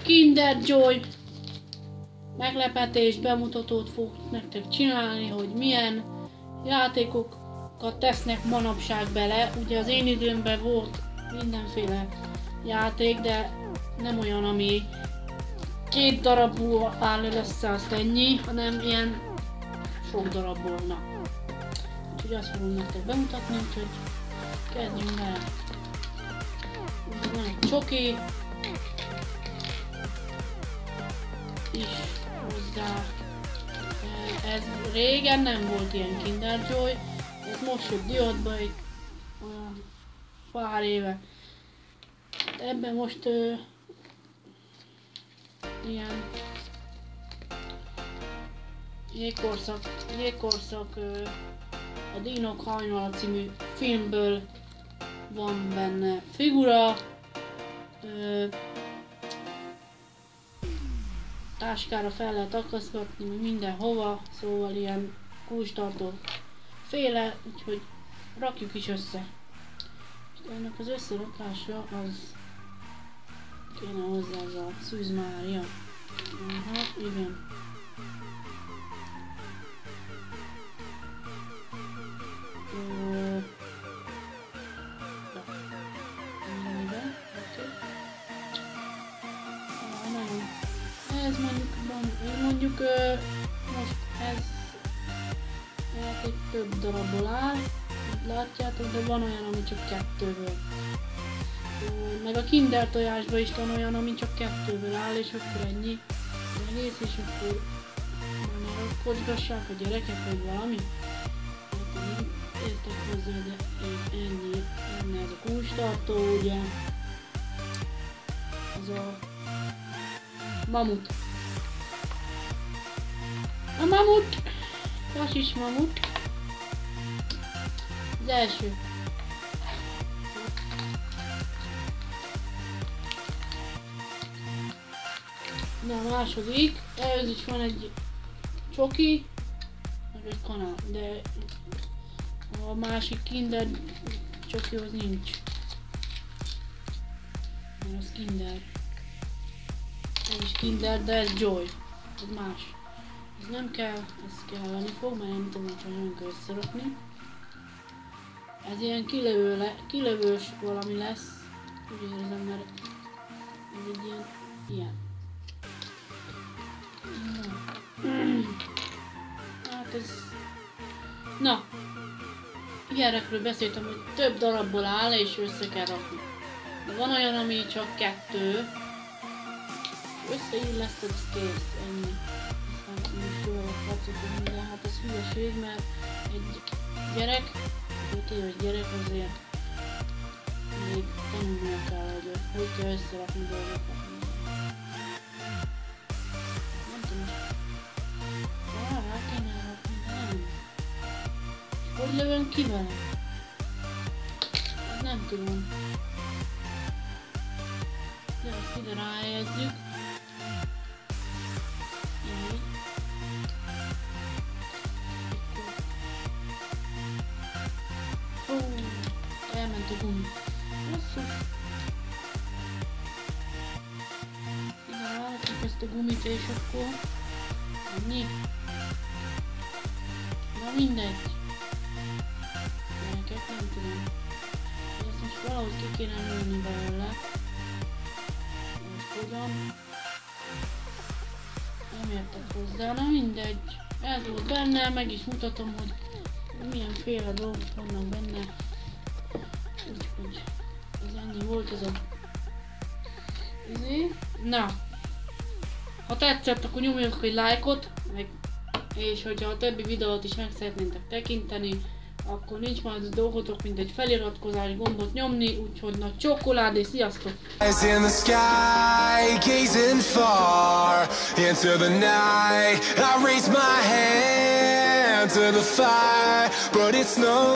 Kinder Joy meglepetés bemutatót fog nektek csinálni, hogy milyen játékokat tesznek manapság bele. Ugye az én időmben volt mindenféle játék, de nem olyan, ami 2 darabból áll össze, azt ennyi, hanem ilyen sok darabból. Na. Úgyhogy azt fogom nektek bemutatni, úgyhogy kezdjünk bele. Van egy csoki is hozzá. Ez régen nem volt ilyen Kinder Joy, ez most jött diódba egy olyan pár éve. Ebben most ilyen jégkorszak a Dinok hajnala című filmből van benne figura, táskára fel lehet akasztgatni mindenhova, szóval ilyen kulcstartó féle, úgyhogy rakjuk is össze. És ennek az összerakása az kéne hozzá ez a szűzmária. Aha, igen. Ez mondjuk most ez játék több darabból áll, látjátok, de van olyan, ami csak 2-ből. Meg a Kinder tojásban is van olyan, ami csak 2-ből áll, és akkor ennyi egész, és akkor már kocsgassák a gyerekek, vagy valami. Nem értek hozzá, de ennyi ez a kulcstartó, ugye. Ez a mamut. A mamut! Klasszis mamut. Az első. Na a második. Ez is van egy csoki, meg egy kanál, de a másik Kinder csokihoz nincs. Mert az Kinder. Ez is Kinder, de ez Joy. Ez más. Ez nem kell, ez kelleni fog, mert nem tudom, hogy hogyan kell összerakni. Ez ilyen kilövős valami lesz. Úgy érzem, mert ez egy ilyen. Hát ez... Na! Ilyenekről beszéltem, hogy több darabból áll és össze kell rakni. De van olyan, ami csak 2. Összeilleszted, ez kész, ennyi. Aztán most jól látszok minden, hát ez hülyeség, mert egy gyerek, 5 éves gyerek azért még tanulnia kell, hogy kell összerakni dolgokat. Nem tudom, rá kéne rakni, de nem. És hogy lövöm ki vele? Hát nem tudom. De ezt ide ráhelyezzük. Elment a gumi. Basszus. Ide rárakjuk ezt a gumit és akkor ennyi. Na mindegy. Gyerekek, nem tudom. Ezt most valahogy ki kéne lőni belőle. Most hogyan? Nem értek hozzá, na mindegy. Ez volt benne, meg is mutatom, hogy milyenféle dolgok vannak benne. Úgyhogy ez ennyi volt ez a... Na! Ha tetszett, akkor nyomjatok egy lájkot, és hogyha a többi videót is meg szeretnétek tekinteni, akkor nincs majd a dolgotok, mint egy feliratkozás gombot nyomni, úgyhogy nagy csokoládé, sziasztok! In the sky, gazing far into the night, I raise my hand to the fire, but it's no